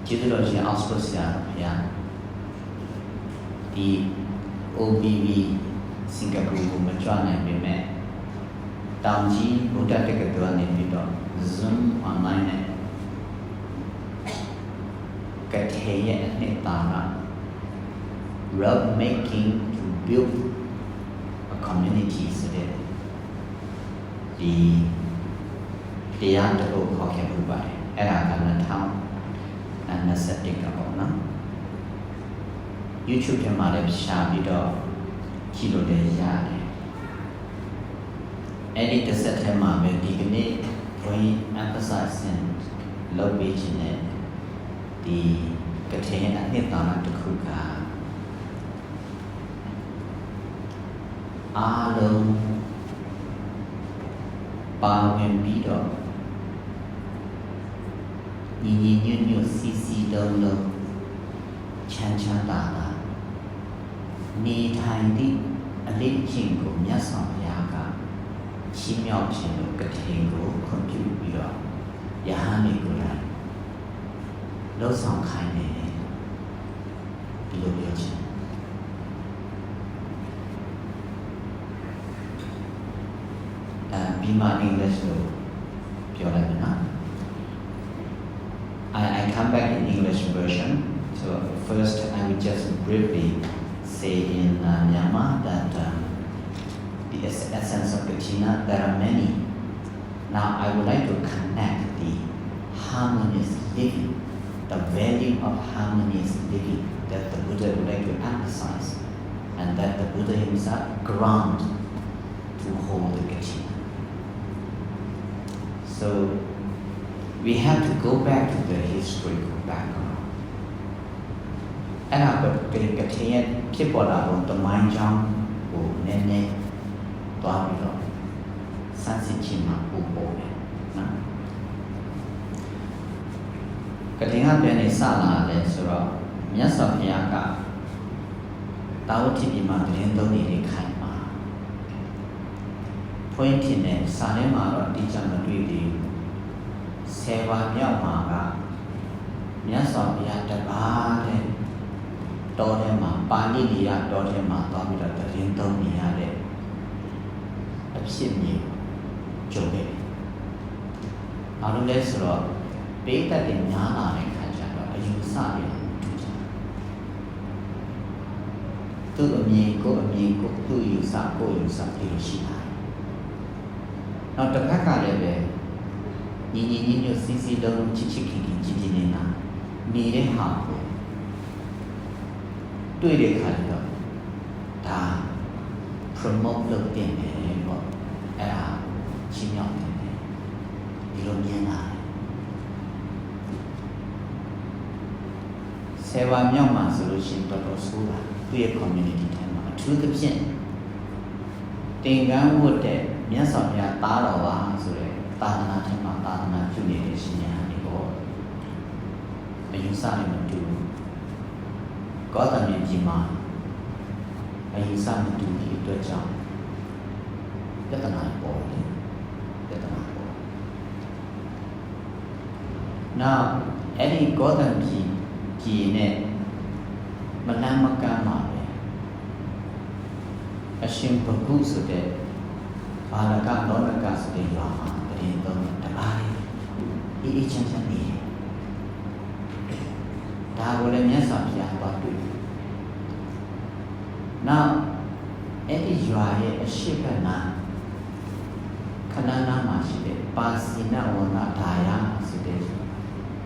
ကျေးဇူးတော်ရှင်အောက်စဖို့ဆရာတော်ဘုရားဒီ OBV စင်ကာပူကိုမကြွနိုင်ပေမဲ့တောင်ကြီးဗုဒ္ဓတက္ကသိုလ်နေပြီးတော့ Zoom online နဲ့ကထေရဲ့အနှစ်သာရ Robe making to build a community ဆိုတဲ့ဒီတရားတစ်ခုခေါ်ခဲ့မှုပါတယ်အဲ့ဒါက2021ကပေါ့နော် YouTube ထဲမှာလည်းရှာပြီးတော့ကြည့်လို့လည်းရတယ်အဲ့ဒီတစ်ဆက်ထဲမှာပဲဒီကနေ့ point emphasize လုပ်ပေးခြင်းနဲ့ဒီကထေအနှစ်သာရတစ်ခုကအားလုံးပါဝင်ပြီးတော့ညီညီညွတ်ညွတ်စီစီလုံးလုံးချမ်းချမ်းသာသာနေထိုင်သည့်အလေးချင်းကိုမြတ်စွာဘုရားကချီးမြှောက်ခြင်းလို့ကထေကိုခွင့်ပြုပြီးတော့ယဟန်တွေကိုလည်းလှုပ်ဆောင်ခိုင်းတယ်ဒီလိုပြောချင်ပြီးမှ English လို့ပြောလိုက်မယ်နော်I come back in English version. So first, I will just briefly say in Myanmar that the essence of Kathina, there are many. Now, I would like to connect the harmonious living, the value of harmonious living that the Buddha would like to emphasize, and that the Buddha himself grant to hold the Kathina. So, we have to go back to the historical background. အဲ့ဒါကကထေရဲ့ဖြစ်ပေါ်လာတော့တမိုင်းကြောင်းကိုနည်းနည်းသွားပြီးတော့စမ်းစစ်ခြင်းမှာပို့ပေါ်တယ်နော်ကထေကပြန်နေစလာတယ်ဆိုတော့မြတ်စွာဘုရားကတာဝတိပြည်မှာတရင်သုံးနေခိုင်မှာဖွင့်ထင်တဲ့စာထဲမှာတော့တိကျမတွေ့သေးဘူး10ပါးမြောက်မှာကမြတ်စွာဘုရားတပါးတဲ့တော်ထဲမှာပါဠိနေရတော်ထဲမှာသွားပြီးတော့တရင်သုံးနေရတဲ့အဖြစ်မျိုးကြုံခဲ့တယ်။ဘာလို့လဲဆိုတော့ပိဋကတ်တွေများလာတဲ့ခါကျတော့အယူဆတွေထူးခြား။သူ့အမြင်ကိုသူ့ယူဆကိုယူဆတွေရှိတာ။နောက်တစ်ခါကလည်းပဲညီညီညွတ်ညွတ်စီစီလုံးလုံးချစ်ချစ်ခင်ခင်ကြည်ကြည်နေတာနေတဲ့ဟာကိုတွေ့တဲ့အခါကျတော့ဒါ promote လုပ်တင်တယ်ပေါ့အဲ့ဒါချင်းမြောက်တယ်ဒီလိုမြင်လာဆယ်ပါးမြောက်မှာဆိုလို့ရှိရင်တော်တော်ဆိုးတာသူ့ရဲ့ community ထဲမှာအထူးသဖြင့်တင်ကန်းဝတ်တဲ့မြတ်စွာဘုရားသားတော်ပါဆိုတဲ့သာသနာ့ထဲမှာသာသနာပြုနေတဲ့ရှင်ညာတွေပေါ့အယူဆတွေမတူဘူးကောသမြင်ကြီးမှာအယူဆမတူတဲ့အတွက်ကြောင့်ပြဿနာပေါ်တယ်ပြဿနာပေါ်နောက်အဲ့ဒီကောသမြင်ကြီးနဲ့မလန်းမကမ်းပါပဲအရှင်ဘဂုဆိုတဲ့ဘာလကလောလကဆိုတဲ့ရွာမှာတရင်သုံးတအားအေးချမ်းချမ်းနေဒါကိုလည်းမြတ်စွာဘုရားသွားတွေ့နောက်အဲ့ဒီရွာရဲ့အရှိကနာခဏနာမှာရှိတဲ့ပါစီနဝနာဒါယဆိုတဲ့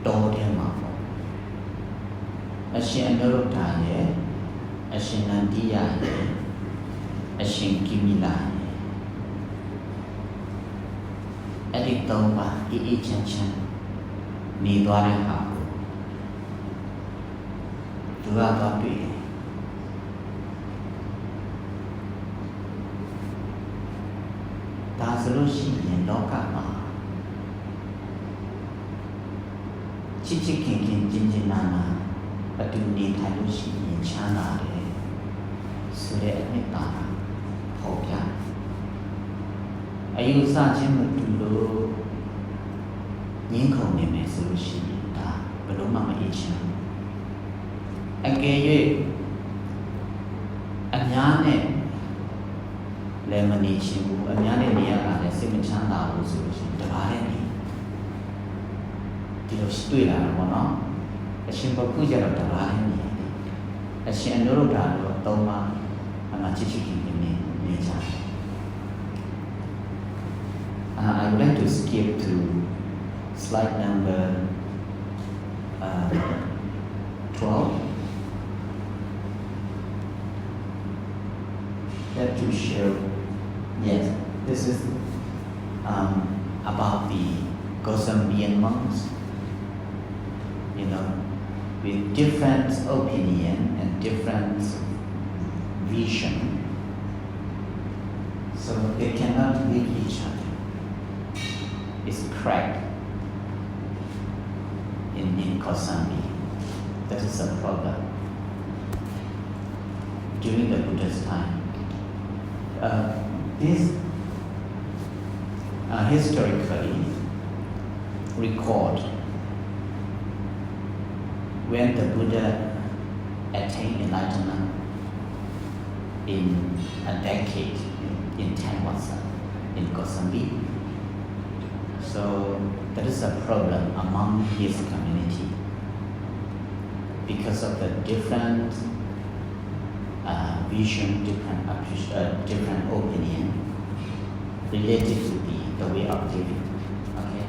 တောထဲမှာပေါ့အရှင်အနုရုဒ္ဓရဲ့အရှင်နန္ဒီယရဲ့အရှင်ကိမိလာအဲ့ဒီသုံးပါးအေးချမ်းချမ်းနေသွားတဲ့ဟာကိုသူကတော့တွေ့တယ်ဒါဆိုလို့ရှိရင်လောကမှာချစ်ချစ်ခင်ခင်ကျင်ကျင်နာနာအတူနေထိုင်လို့ရှိရင်ချမ်းသာတယ်ဆိုတဲ့အနှစ်သာရပေါ်ပြအယူဆချင်းမတူလို့ငင်းခုန်နေမယ်ဆိုလို့ရှိရင်ဒါဘယ်လိုမှမအေး ခြင်းအကယ်၍အများနဲ့လည်းမနေချင်ဘူးအများနဲ့နေရတာလည်းစိတ်မချမ်းသာဘူးဆိုလို့ရှိရင်တပါးနဲ့နေဒီလိုတွေ့လာတယ်ပေါ့နော်အရှင်ဘုခုကျတော့တပါးနဲ့နေအရှင်အနုရုဒ္ဓတော့သုံးပါးအမှချစ်ချစ်ခင်ခင်နေကြတယ်I would like to skip to slide number 12 that to show yes this is about the Kosambian monks with different opinion and different vision so they cannot live each other is cracked in Kosambian. That is a problem. During the Buddha's time, this historically record when the Buddha attained enlightenment in a decade in Tenwasa, in Kosambian. So that is a problem among his community because of the different vision, different opinion related to the way of living. Okay.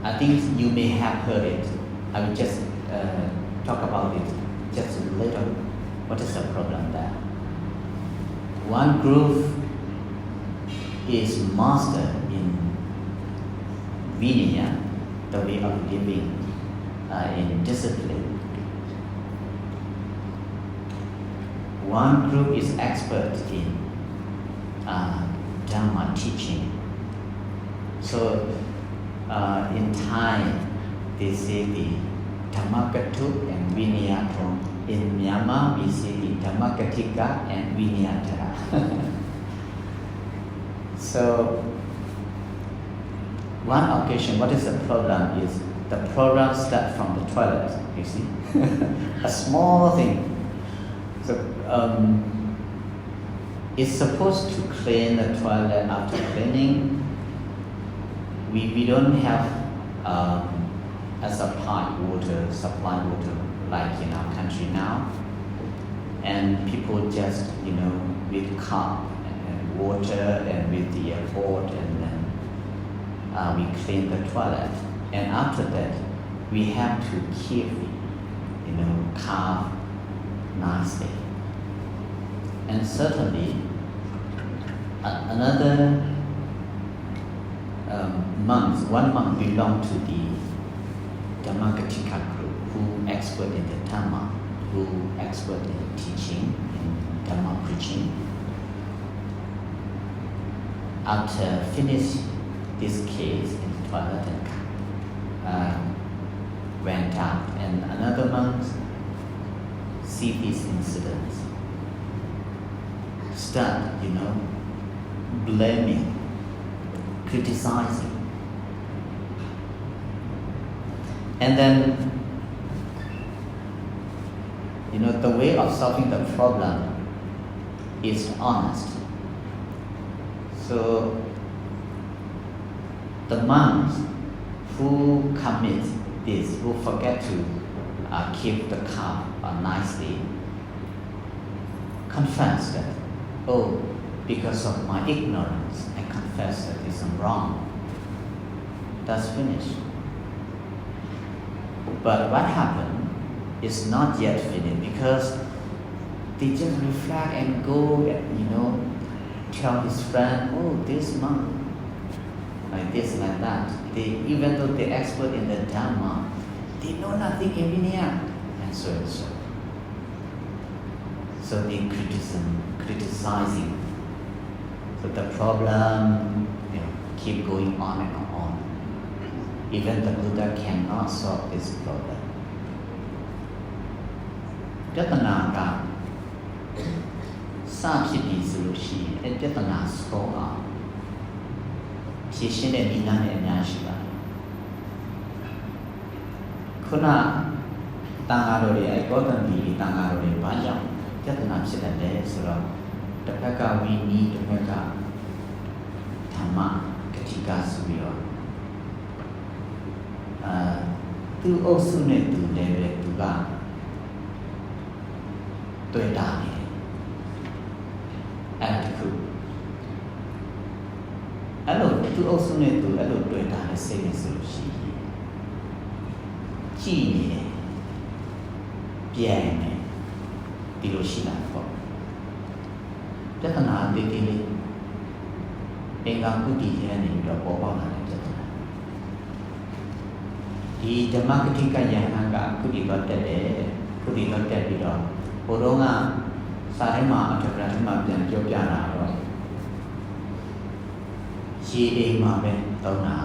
I think you may have heard it. I will just talk about it just a little. What is the problem there? One group is master in Vinaya, the way of living, in discipline. One group is expert in Dhamma teaching. So in Thai, they say the Dhammakatuk and Vinayatham. In Myanmar, we say the Dhammakatika and Vinayatara. So, one occasion, what is the problem is the problem starts from the toilet, you see. A small thing. So, it's supposed to clean the toilet after cleaning. We don't have a supply water like in our country now. And people just, with cup and water and with the board and then we clean the toilet. And after that, we have to keep, carve nicely. And certainly, another one monk belonged to the Dhammakatika group, who expert in the Dhamma, who expert in teaching, in Dhamma preaching. After finish this case in the toilet and went out, and another monk see these incidents, start, blaming, criticizing. And then, the way of solving the problem is honest. So, the monks who commit this, who forget to keep the cup nicely, confess that, because of my ignorance, I confess that this is wrong. That's finished. But what happened is not yet finished because they just reflect and go, tell his friend, this monk, like this, like that. Even though they're expert in the Dhamma, they know nothing in Vinaya, and so and so. So they criticizing. So the problem, keep going on and on. Even the Buddha cannot solve this problem. ပြဿနာကစဖြစ်ပြီဆိုလို့ရှိရင်ပြဿနာဆုံးအောင် ဖြည့်ရှင်းတဲ့နည်းလမ်းတွေအများရှိပါတယ်ခုနတန်ဃာတော်တွေကောသံပီတန်ဃာတော်တွေဘာကြောင့်ပြဿနာဖြစ်တတ်တယ်ဆိုတော့တစ်ဖက်ကဝိနည်းတစ်ဖက်ကဓမ္မကတိကဆိုပြီးတော့သူအုပ်စုနဲ့သူလည်းပဲသူကတွေ့တာနေအဲ့ဒါတခုအဲ့လိုသူအုပ်စုနဲ့သူအဲ့လိုတွေ့တာနဲ့စိတ်နဲ့ဆိုလို့ရှိရင်ကြည်နေတယ်ပြန်နေဒီလိုရှိတာပေါ့ပြဿနာတိတိလေးအင်္ဂါကုတ္တိရဲ့နေပြီးတော့ပေါ်ပေါက်လာတဲ့ပြဿနာဒီဓမ္မကတိကယဟန်ကကုတ္တိတော့တက်တယ်ကုတ္တိတော့တက်ပြီးတော့ဘုရောကစာထဲမှာအထက်ကထဲမှာပြန်ပြောပြတာတော့ရေအိမ်မှာပဲတောင်းတာ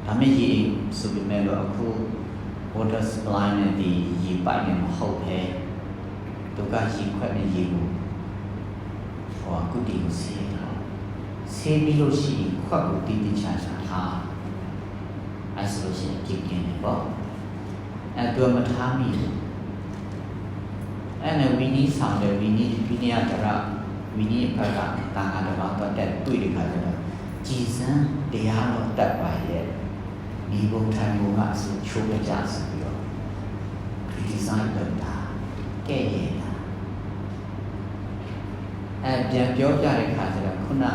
ဒါမဲ့ရေအိမ်ဆိုပေမဲ့တော့အခု water supply နဲ့ဒီရေပိုက်နဲ့မဟုတ်ပဲဒုက္ခရေခွက်နဲ့ရေကိုဟောကုတ္တိကိုဆေးတော့ဆေးပြီးလို့ရှိရင်ခွက်ကိုတိတိကျကျထားအဲဆိုလို့ရှိရင်ကြည့်နေတယ်ပေါ့အဲတော့မထားမိဘူးအဲ့နဲ့ဝီနီးဆောင်တယ်ဝီနီးဒရဝီနီးဘက်ကတာဃာတော်တော့တက်တွေ့တဲ့ခါကျတော့ကြည်စံတရားတော်တက်ပါရဲ့ဒီဘုံထိုင်ဘုံကအဆိုချိုးကြဆိုပြီးတော့ဒီဇိုင်းလုပ်တာကဲ့ရဲ့တာပြန်ပြောပြတဲ့ခါကျတော့ခုန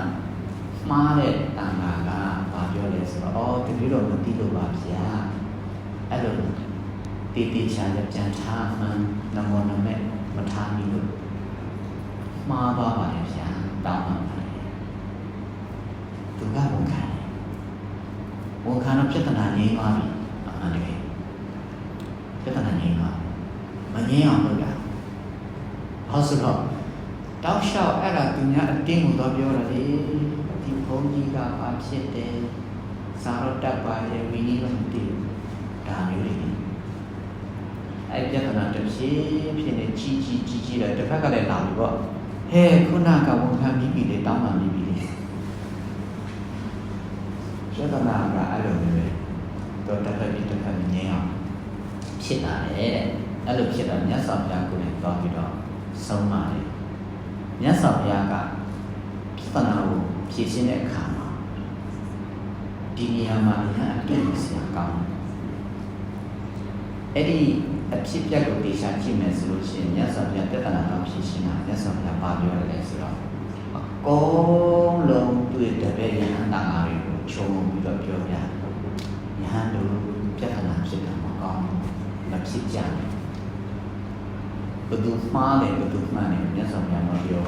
မှားတဲ့တာဃာကဘာပြောလဲဆိုတော့တတိတော်မသိလို့ပါဗျာအဲ့လိုတိတိကျကျပြန်ထားမှန်နမောနမေမထားမိလို့မှားပါပါလေဗျာတောင်းပါပါတယ်သူကဝန်ခံတယ်ဝန်ခံတော့ပြဿနာငြိမ်းသွားပြီအမှန်တကယ်ပြဿနာငြိမ်းသွားမငြိမ်းအောင်လုပ်တာဟောဆိုတော့တောက်လျှောက်အဲ့ဒါသူများအတင်းကိုတော့ပြောတယ်လေဒီဘုန်းကြီးကဘာဖြစ်တယ်စာတော့တတ်ပါရဲ့ဝီနည်းတော့မသိဘူးဒါမျိုးတွေအဲ့ပြဿနာတစ်ဖြည်းဖြည်းနဲ့ကြီးတယ်တစ်ဖက်ကလည်းလာပြီပေါ့ဟဲ့ခုနကဝန်ခံပြီးပြီလေတောင်းပန်ပြီးပြီလေပြဿနာကအဲ့လိုမျိုးပဲတော့တစ်ဖက်ပြီးတစ်ဖက်ငြင်းအောင်ဖြစ်လာတယ်တဲ့အဲ့လိုဖြစ်တော့မြတ်စွာဘုရားကိုလည်းသွားပြီးတော့ဆုံးပါတယ်မြတ်စွာဘုရားကပြဿနာကိုဖြေရှင်းတဲ့အခါမှာဒီနေရာမှာလည်းအတွေ့အကြုံကောင်းအဲ့ဒီအဖြစ်ပြက်ကိုတေချာကြည့်မယ်ဆိုလို့ရှိရင်မြတ်စွာဘုရားပြဿနာတော့ဖြေရှင်းတာမြတ်စွာဘုရားပြောရဲဆိုတော့အကုန်လုံးတွေ့တဲ့ပဲယဟန်တန်ဃာတွေကိုခြုံပြီးတော့ပြောပြယဟန်တို့ပြဿနာဖြစ်တာမကောင်းမဖြစ်ကြဘူးဘယ်သူမှားတယ်ဘယ်သူမှန်တယ်မြတ်စွာဘုရားမပြော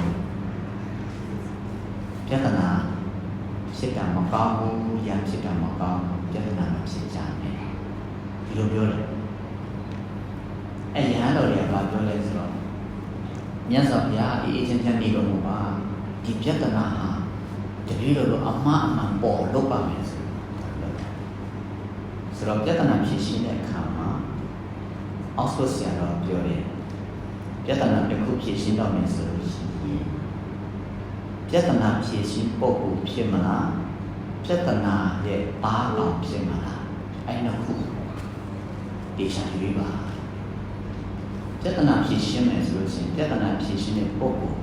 ပြဿနာဖြစ်တာမကောင်းဘူးရံဖြစ်တာမကောင်းဘူးပြဿနာမဖြစ်ကြနဲ့ဒီလိုပြောတယ်အဲ့ရဟန်းတော်တွေကပြောလဲဆိုတော့မြတ်စွာဘုရားအေးချမ်းချမ်းနေတော်မူပါဒီပြဿနာဟာတပည့်တော်တို့အမှားအမှန်ပေါ်လုပ်ပါမယ်ဆိုတော့ပြဿနာဖြေရှင်းတဲ့အခါမှာအောက်ဆွဆရာတော်ပြောတယ်ပြဿနာတစ်ခုဖြေရှင်းတော့မယ်ဆိုလို့ရှိရင်ပြဿနာဖြေရှင်းပုဂ္ဂိုလ်ဖြစ်မလားပြဿနာရဲ့သားကောင်ဖြစ်မလားအဲ့နှစ်ခုဒီချာရွေးပါပြဿနာဖြေရှင်းမယ်ဆိုလို့ရှိရင်ပြဿနာဖြေရှင်းတဲ့ပုဂ္ဂိုလ်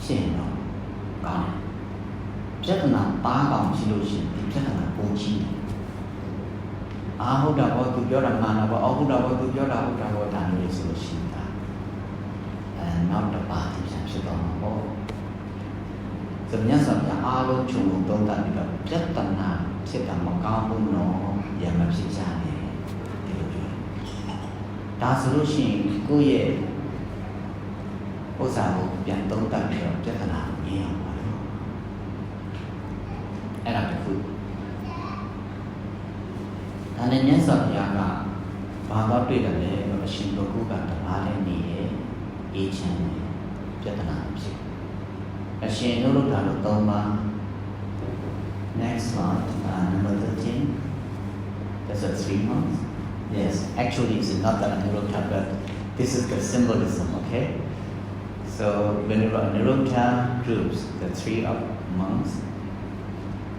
ဖြစ်ရင်တော့ကောင်းတယ်ပြဿနာသားကောင်ဖြစ်လို့ရှိရင်ဒီပြဿနာပုံကြီးတယ်ဟုတ်တာဘောသူပြောတာမှန်တာဘောဟုတ်တာဘောသူပြောတာဟုတ်တာဘောဒါမျိုးဆိုလို့ရှိရင်နောက်တစ်ပါးဒီပြန်ဖြစ်တော့မှာပေါ့။ဆိုမြတ်စွာဘုရားအားလုံးခြုံသုံးသပ်ပြီးတော့ပြဿနာဖြစ်တာမကောင်းဘူးနော်။ရမဖြစ်ကြနဲ့ဒီလိုပြော။ဒါဆိုလို့ရှိရင်ကိုယ့်ရဲ့ဥစ္စာကိုပြန်သုံးသပ်ပြီးတော့ပြဿနာမြင်အောင်ပါလို့။အဲ့ဒါတစ်ခု။ဒါနဲ့မြတ်စွာဘုရားကဘာတော့တွေ့တယ်လဲအရှင်ဘုကုကတပါးလည်းနေတယ်အေးချမ်းပြဿနာဖြစ်အရှင်တို့လို့ထားလို့3ပါ next one number 13 that's a 3 months yes actually it's not the Anuruddha but this is the symbolism okay so whenever Anuruddha groups the 3 of monks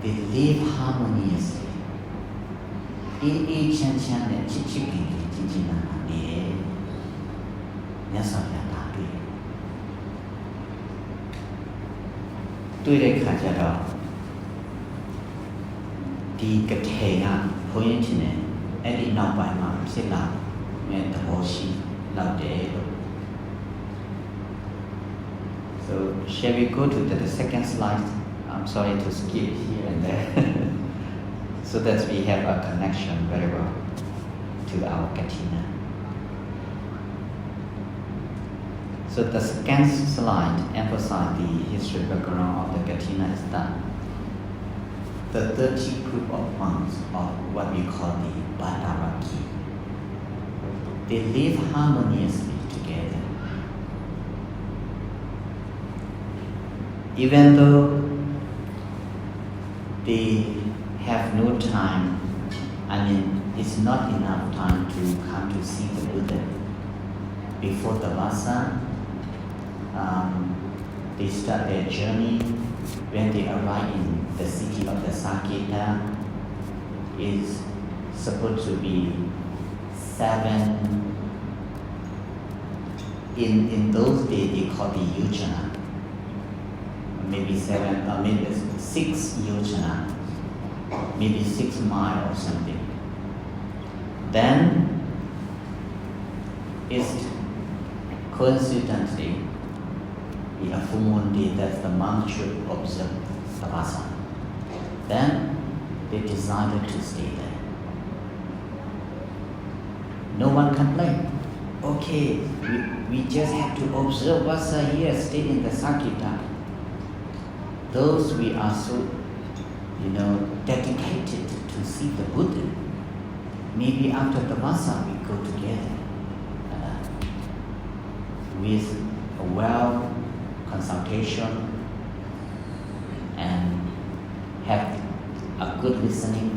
they live harmoniously. အေးချမ်းချမ်းနဲ့ချစ်ခင်ခင်ကြည်ကြည်နာနာနေတယ်မြတ်စွာဘုရားဒါတွေ့တဲ့ခါကျတော့ဒီကထေကဘုန်းကြီးချင်းနဲ့အဲ့ဒီနောက်ပိုင်းမှာဖြစ်လာတဲ့သဘောရှိလောက်တယ်လို့ So shall we go to the second slide? I'm sorry to skip here and there so that we have a connection very well to our Kathina. So the second slide emphasizes the history background of the Kathina is that the 30 group of monks of what we call the Bhadaraki, they live harmoniously together. Even though they have no time, it's not enough time to come to see the Buddha. Before the Vasa, they start their journey. When they arrive in the city of the Saketa, is supposed to be 7. In those days, they call the Yojana. Maybe 7 or maybe 6 Yojana, maybe 6 miles or something. Then, it's coincidentally in a full moon day that the monk should observe the Vasa. Then, they decided to stay there. No one complained. Okay, we just have to observe Vasa here, stay in the Saketa. Those we are so, dedicated to see the Buddha. Maybe after the Vasa we go together with a well consultation and have a good listening,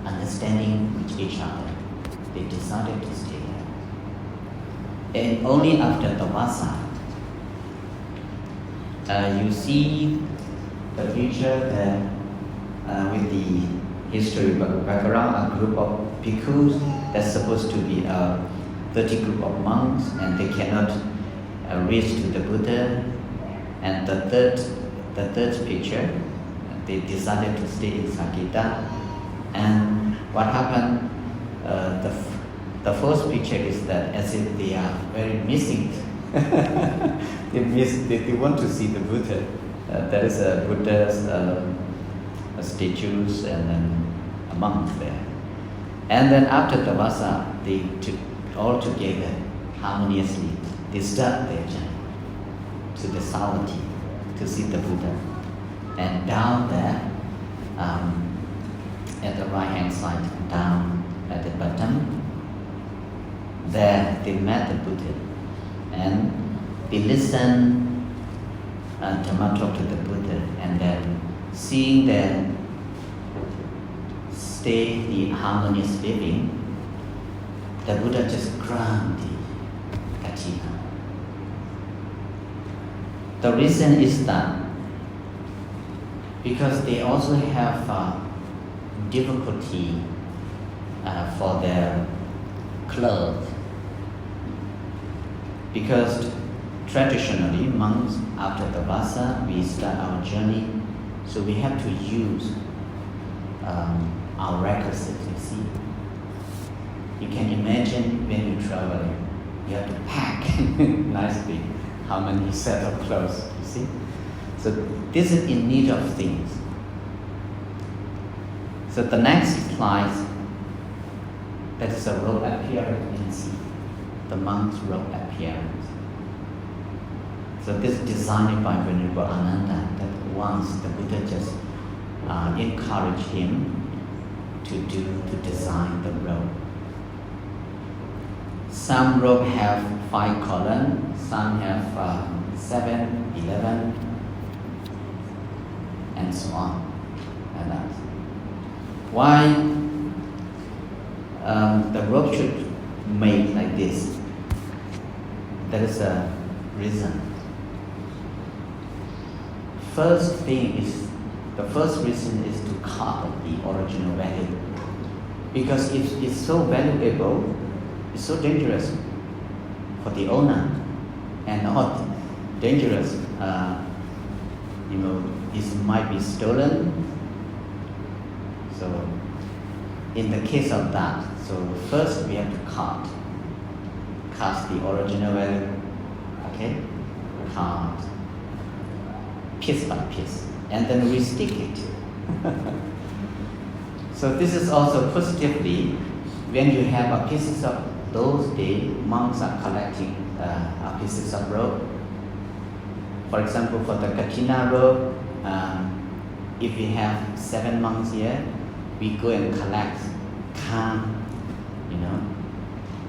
understanding with each other. They decided to stay there. And only after the Vasa, you see the picture there with the history background, a group of bhikkhus that's supposed to be a 30 group of monks, and they cannot reach to the Buddha. And the third picture, they decided to stay in Saketa. And what happened? The first picture is that as if they are very missing. They want to see the Buddha. There is a Buddha's statues and then a monk there. And then after the Vasa, they all together harmoniously they start their journey to the Savatthi to see the Buddha. And down there, at the right hand side, down at the bottom, there they met the Buddha and they listened Dhamma talk to the Buddha, and then seeing them stay the harmonious living, the Buddha just granted the Kathina. The reason is that because they also have difficulty for their clothes, because traditionally, monks, after the Vasa, we start our journey, so we have to use our requisite, you see. You can imagine when you travel, you have to pack nicely how many set of clothes, you see. So this is in need of things. So the next slide, that is a robe appearance, you can see. The monk's robe appearance. So this is designed by Venerable Ananda, that once the Buddha just encouraged him to design the robe. Some robe have 5 columns, some have 7, 11, and so on. And that. Why the robe should make like this? There is a reason. First thing is The first reason is to cut the original value. Because it's so valuable, it's so dangerous for the owner, and not dangerous. It might be stolen. So, in the case of that, so first we have to cut the original value. Okay, cut piece by piece, and then we stick it. So this is also positively, when you have a pieces of those days, monks are collecting a pieces of rope. For example, for the Kathina robe, if we have 7 monks here, we go and collect can,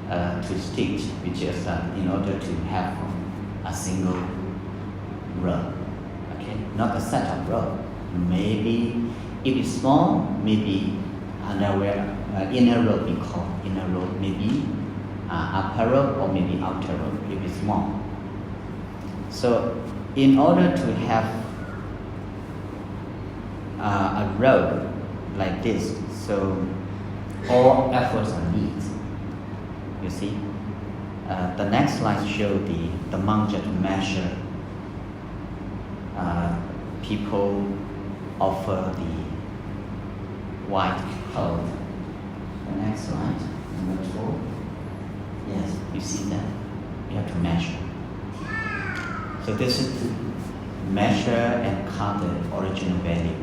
to stitch, which is in order to have a single rope. Okay, not a set of rope. Maybe if it's small, maybe underwear, inner rope we call inner rope, maybe upper rope or maybe outer rope if it's small. So in order to have a rope like this, so all efforts are needed. You see, the next slide show the monk just measure. People offer the white cloth. The next slide, number 4. Yes, you see that? You have to measure. So this is to measure and count the original value.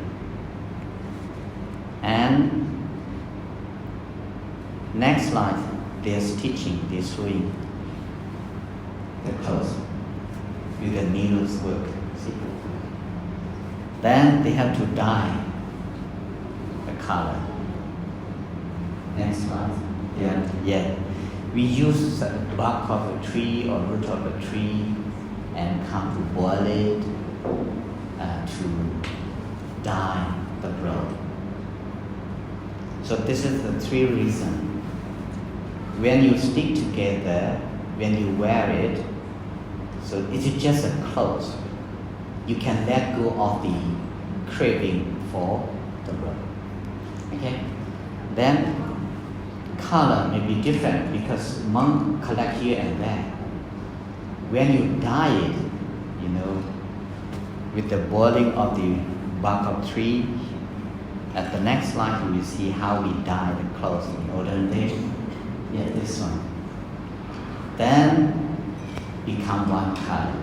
And next slide, they're stitching, they're sewing the clothes with the needles work. See? Then they have to dye the color. Next slide. Yeah. We use the bark of a tree or root of a tree and come to boil it to dye the robe. So this is the 3 reasons. When you stick together, when you wear it, so it is just a clothes. You can let go of the craving for the robe. Okay? Then color may be different because monks collect here and there. When you dye it, with the boiling of the bark of tree, at the next slide you will see how we dye the clothes in olden days. Yeah, this one. Then become one color.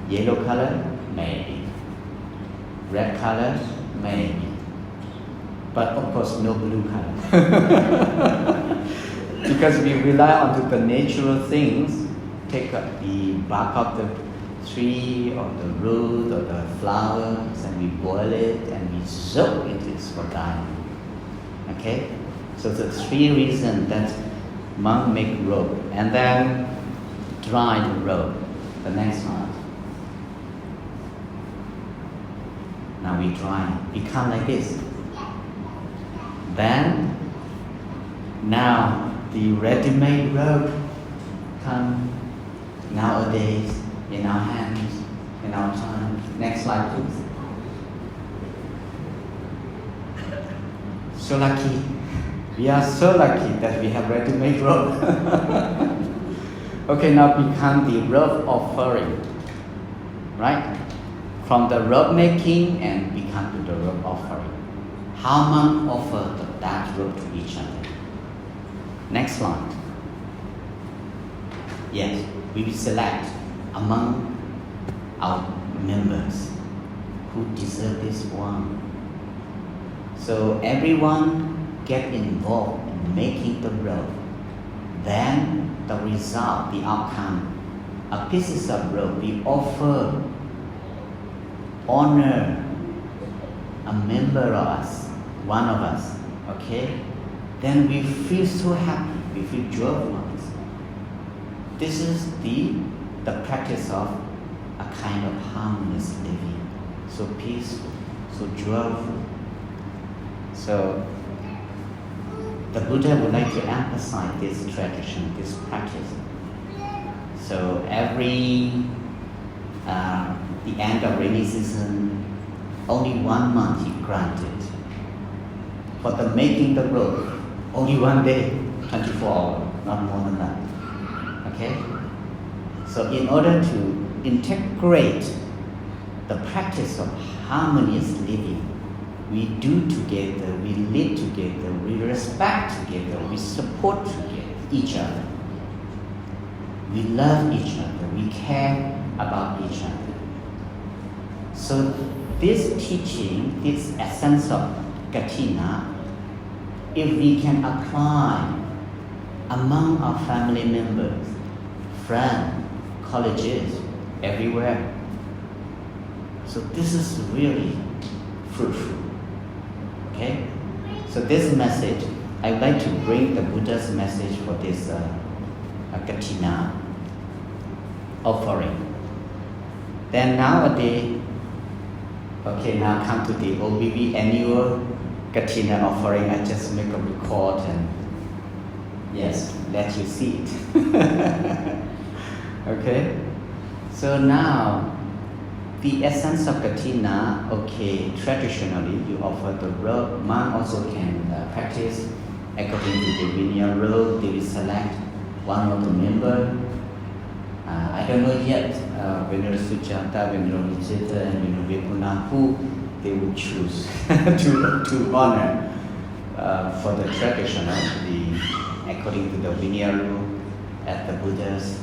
Yellow color, maybe. Red color, maybe. But of course no blue color. Because we rely on the natural things, take the bark of the tree or the root or the flowers and we boil it and we soak it for dyeing. Okay? So the 3 reasons that monks make robe and then dry the robe. The next one. Now we dry, become like this. Then, now the ready-made robe come nowadays in our hands, in our time. Next slide, please. So lucky. We are so lucky that we have ready-made robe. Okay, now become the robe offering, right? From the robe making and become to the robe offering. How monks offer that robe to each other. Next slide. Yes, we will select among our members who deserve this one. So everyone get involved in making the robe. Then the result, the outcome, a pieces of robe we offer, honor a member of us, one of us, okay? Then we feel so happy, we feel joyful. This is the practice of a kind of harmonious living, so peaceful, so joyful. So the Buddha would like to emphasize this tradition, this practice. So every the end of rainy season, only 1 month he granted. For the making the robe, only 1 day, 24 hours, not more than that. Okay? So in order to integrate the practice of harmonious living, we do together, we live together, we respect together, we support together each other. We love each other, we care about each other. So this teaching, this essence of Kathina, if we can apply among our family members, friends, colleges, everywhere. So this is really fruitful. Okay? So this message, I would like to bring the Buddha's message for this Kathina offering. Then nowadays, okay, now come to the OBB annual Kathina offering. I just make a record and yes, let you see it. Okay? So now, the essence of Kathina, okay, traditionally you offer the robe. Monk also can practice according to the linear robe. They will select one of the member. I don't know yet, Venerable Sujata, Venerable Nijita, and Venerable Vipuna, who they will choose to honor for the traditional, according to the linear rule at the Buddha's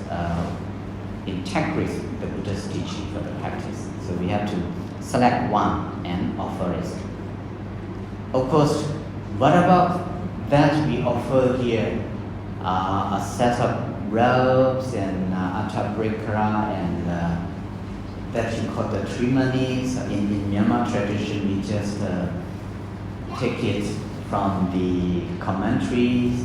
integrity, the Buddha's teaching for the practice. So we have to select one and offer it. Of course, what about that we offer here a set of robes and atabrikara and that you call the trimani. So in Myanmar tradition, we just take it from the commentaries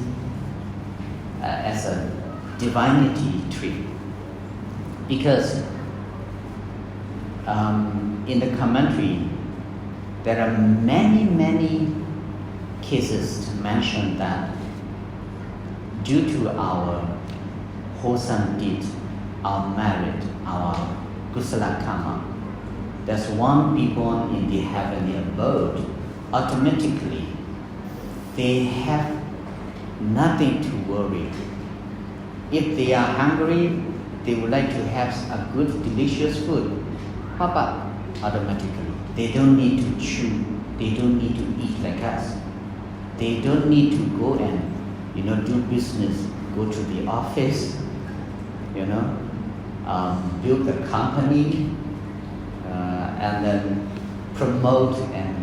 as a divinity tree. Because in the commentary, there are many cases to mention that due to our wholesome deed, our merit, our kusala karma, there's one be born in the heavenly abode, automatically they have nothing to worry. If they are hungry, they would like to have a good, delicious food, pop up automatically. They don't need to chew. They don't need to eat like us. They don't need to go and, do business, go to the office, build a company, and then promote and,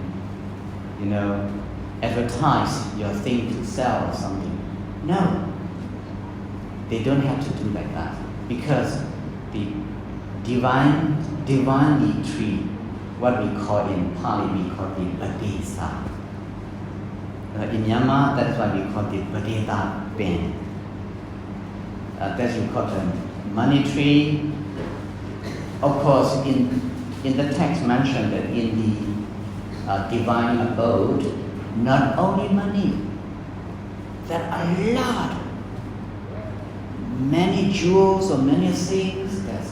advertise your thing to sell or something. No, they don't have to do like that. Because the divinely tree, what we call in Pali, we call the Badesa. In Myanmar, that's why we call it Badesa Ben. That's we call the money tree. Of course, in the text mentioned that in the divine abode, not only money, there are a lot. Many jewels or many things that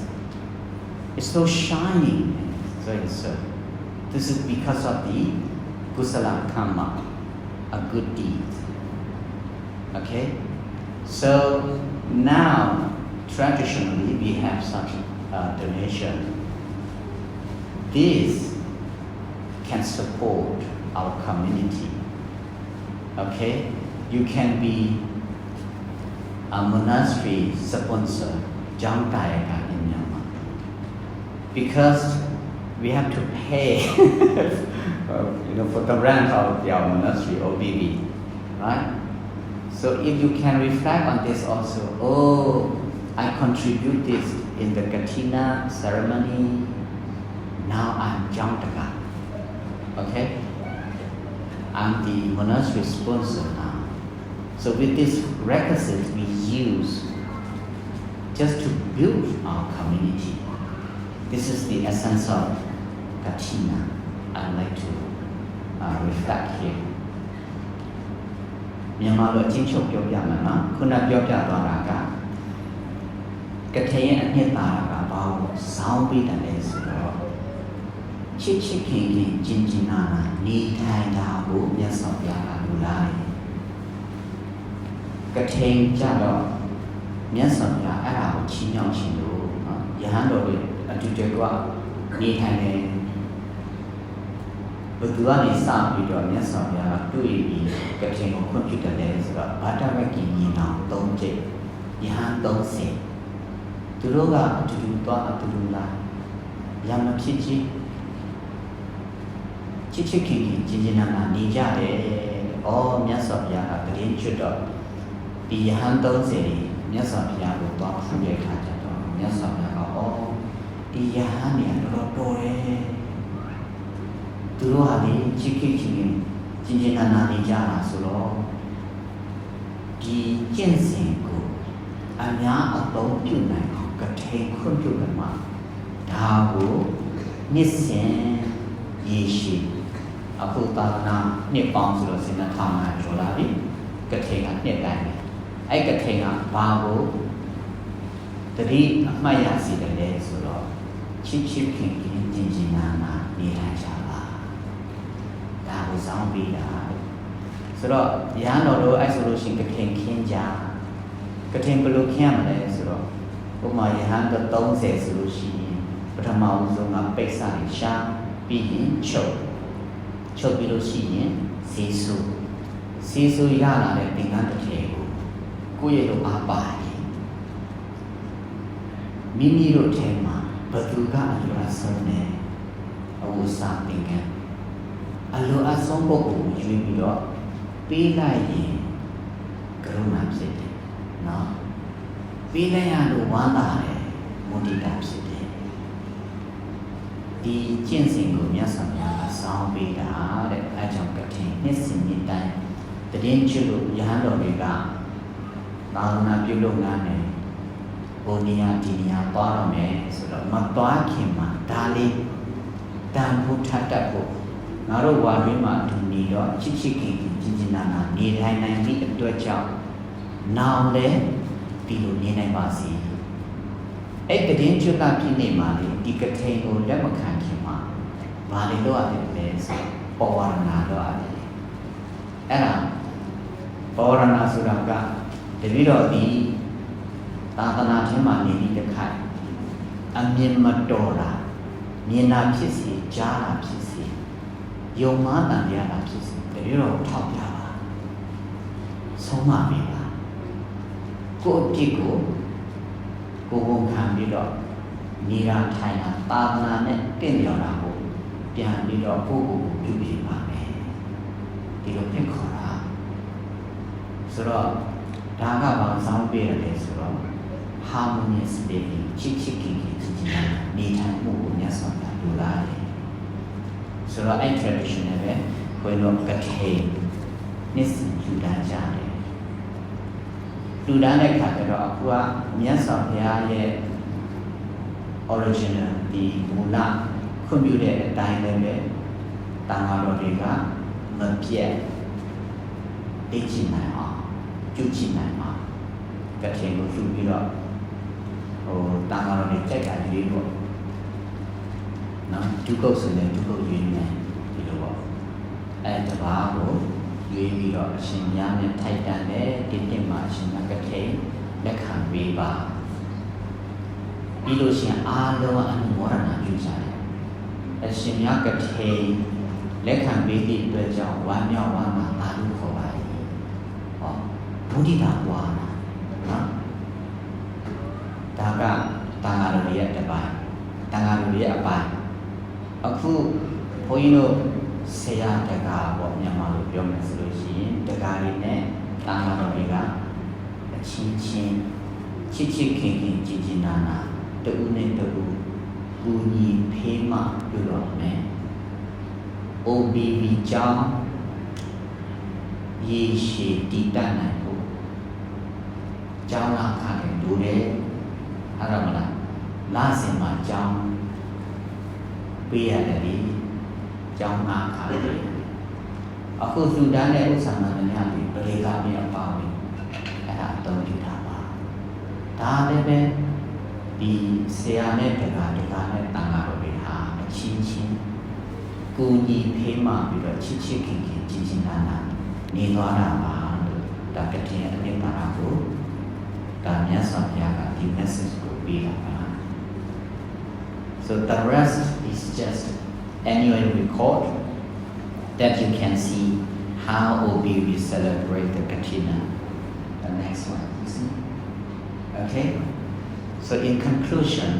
it's so shining. So this is because of the kusala karma, a good deed. Okay? So now, traditionally, we have such donation. This can support our community. Okay? You can be a monastery sponsor, Jang Dayaka in Myanmar. Because we have to pay for the rent of our monastery, OBB, right? So if you can reflect on this also, I contribute this in the Kathina ceremony, now I'm Jang Dayaka, okay? I'm the monastery sponsor now. So with this requisite we use just to build our community. This is the essence of Kathina. I'd like to reflect here. မြန်မာလိုအချင်းချုပ်ပြောပြမယ်နော်ခုနပြောပြသွားတာကကထရဲ့အနှစ်သာရကဘာလို့စောင်းပေးတယ်လဲဆိုတော့ ချစ်ချစ်ခင်ခင်ကျင်ကျင်နာနာနေထိုင်တာကိုမြတ်စွာဘုရားကလူလာတယ်ကထိန်ကြတော့မြတ်စွာဘုရားအဲ့ဒါကိုချီးမြှောက်ခြင်းလို့ယဟန်တော်တွေအတူတူကနေထိုင်တယ်ဘုရားကနေစပြီးတော့မြတ်စွာဘုရားကတွေ့ပြီးကထိန်ကိုခွင့်ပြုတယ်ဆိုတော့ဘာတမကိညီနောင်၃ကျိတ်ယဟန်30သူတို့ကအတူတူသွားအတူတူလာရမဖြစ်ချင်းချစ်ချစ်ခင်ခင်ကျင်ကျင်နာနာနေကြတယ်။အော်မြတ်စွာဘုရားကတရင်ချွတ်တော့ဒီယဟန်30မြတ်စွာဘုရားကိုသွားဖူးတဲ့အခါကျတော့မြတ်စွာဘုရားကအော်ဒီယဟန်เนี่ยတော်တော်တယ်။သူတို့ဟာလေချစ်ခင်ခင်ကျင်ကျင်နာနာနေကြတာဆိုတော့ဒီကျင့်စဉ်ကိုအများအသုံးပြုနိုင်အောင်ကထိန်ခွင့်ပြုတယ်မှာဒါကိုနှစ်စဉ်ရေရှိအခုသာသနာနှစ်ပေါင်းဆိုတော့စဉ်းစားထားမှကျော်လာပြီကထိန်ကနှစ်တိုင်းပဲအဲ့ကထိန်ကဘာကိုတတိအမှတ်ရစီတယ်လဲဆိုတော့ချစ်ချစ်ခင်ခင်ကျင်ကျင်နာနာနေထိုင်ကြပါဒါကိုစောင်းပြီးတာဆိုတော့ရဟန်းတော်တို့အဲ့ဆိုလို့ရှိရင်ကထိန်ခင်းကြကထိန်ဘယ်လိုခင်းရမလဲဆိုတော့ဥပမာရဟန်းတော်30ဆိုလို့ရှိရင်ပထမဦးဆုံးကပိတ်စာရှာပြီးရင်ချုပ်ပြီးလို့ရှိရင်စီဆူရလာတဲ့သင်္ကန်းတစ်ထည်ကိုယ့်ရဲ့လိုအားပါတယ်မိမိတို့ထဲမှာဘသူကအလိုအဆုံးနဲ့အဝစာသင်္ကန်းအလိုအဆုံးပုဂ္ဂိုလ်ကိုရွေးပြီးတော့ပေးလိုက်ရင်ကရုဏာဖြစ်တယ်နော်ပေးလိုက်ရလို့ဝမ်းသာတယ်မုဒိတာဖြစ်တယ်ဒီကျင့်စဉ်ကိုမြတ်စွာဘုရားကစောင်းပေးတာတဲ့အဲကြောင့်ကထိန်နှစ်စဉ်နှစ်တိုင်းတည်င်းချလို့ယဟန်တော်တွေကသာသနာပြုလုပ်ငန်းနဲ့ဘုံနေရာဒီနေရာသွားတော့မယ်ဆိုတော့မသွားခင်မှာဒါလေးတန်ဖို့ထပ်တတ်ဖို့ငါတို့ဝါတွင်းမှာဒီနေတော့ချစ်ချစ်ခင်ခင်ကျင်ကျင်နာနာနေထိုင်နိုင်သည့်အတွက်ကြောင့်နောင်လည်းဒီလိုနေနိုင်ပါစေအဲ့တည်င်းချကဖြစ်နေမှာလေဒီကထိန်ကိုလက်မခံခင်မှာဘာတွေလုပ်ရတယ်လဲဆိုပေါ်ဝရဏလုပ်ရတယ်အဲ့ဒါပေါ်ဝရဏဆိုတာကတပည့်တော်ဒီသာသနာထဲမှာနေပြီးတခါအမြင်မတော်တာမြင်တာဖြစ်စေကြားတာဖြစ်စေယုံမှန်တန်ရတာဖြစ်စေတပည့်တော်ထောက်ပြပါဆုံးမပေးပါကိုယ့်အဖြစ်ကိုဝန်ခံပြီးတော့နေရာထိုင်တာသာသနာနဲ့တင့်လျော်တာကိုပြန်ပြီးတော့ကိုယ့်ကိုယ်ပြုပြင်ပါမယ်ဒီလိုဖြစ်ခေါ်တာဆိုတော့ဒါကဘာစောင်းပေးရတယ်ဆိုတော့ harmonious living ချစ်ချစ်ခင်ခင်ကြည်ကြည်နေထိုင်မှုကိုမြတ်စွာဘုရားလိုလားတယ်ဆိုတော့အဲ့ tradition နဲ့ပဲဘယ်လိုကထိန်နှစ်စဉ်ယူတန်းကြတယ်လူတန်းတဲ့ခါကျတော့အခုကမြတ်စွာဘုရားရဲ့ original ဒီမူလခွင့်ပြုတဲ့အတိုင်းလည်းပဲတန်ခါတော်တွေကမပြတ်သိချင်နိုင်အောင်ပြုချင်နိုင်အောင်ကထိန်ကိုယူပြီးတော့တန်ခါတော်တွေကြိုက်တာရွေးပေါ့နော်ဒုက္ခဆိုရင်ဒုက္ခရွေးနေဒီလိုပေါ့အဲတဘာကိုရွေးပြီးတော့အရှင်များနဲ့ထိုက်တန်တဲ့ဒီနှစ်မှာအရှင်များကထိန်လက်ခံပေးပါပြီးလို့ရှိရင်အားလုံးအနုမောဒနာပြုကြတယ်အရှင်များကထိန်လက်ခံပေးသည့်အတွက်ကြောင့်ဝမ်းမြောက်ဝမ်းသာသာလို့ခေါ်ပါလေဟောဘုဒ္ဓတာပွားတာနော်ဒါကတန်ဃာတော်ရဲ့တစ်ပိုင်းတန်ဃာတော်ရဲ့အပိုင်းအခုဘုန်းကြီးတို့ဆရာတကာပေါ့မြန်မာလိုပြောမယ်ဆိုလို့ရှိရင်တကာတွေနဲ့တန်ဃာတော်တွေကအချင်းချင်းချစ်ချစ်ခင်ခင်ကြည်ကြည်နာနာတူနဲ့တူကူညီဖေးမှပြုတော့မယ် OBB ကြောင့်ရေရှည်တည်တတ်နိုင်ဖို့ကျောင်းလာခါတယ်တို့တယ်အဲ့ဒါမလားလာစင်မှာကျောင်းပေးရတယ်လေကျောင်းသားခါတယ်အခုသူတန်းတဲ့ဥစ္စာမှန်များပြီပရိကမြောက်ပါပြီအဲ့ဒါအသုံးပြုတာပါဒါလည်းပဲဒီဆရာနဲ့တက္ကနဲ့တန်ခါတော်တွေဟာအချင်းချင်း ကူညီဖေးမှပြီးတော့ချစ်ချစ်ခင်ခင်ကြည်ကြည်နာနာနေသွားတာပါလို့ဒါကတိအနိဗ္ဗာန်ကိုဒါမြတ်စွာဘုရားကဒီ message ကိုပေးတာပါ so the rest is just annual record that you can see how OB we celebrate the Kathina. The next one, you see? Okay? So in conclusion,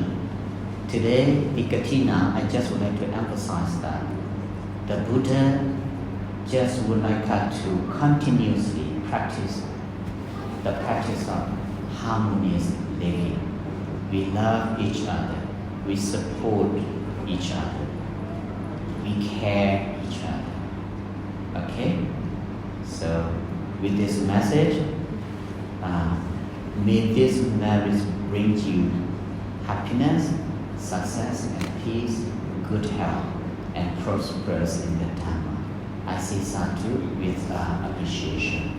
today, the Kathina, I just would like to emphasize that the Buddha just would like us to continuously practice the practice of harmonious living. We love each other. We support each other. We care each other. Okay? So with this message, may this marriage bring you happiness, success and peace, good health, and prosperous in the Dhamma. I say sadhu with appreciation.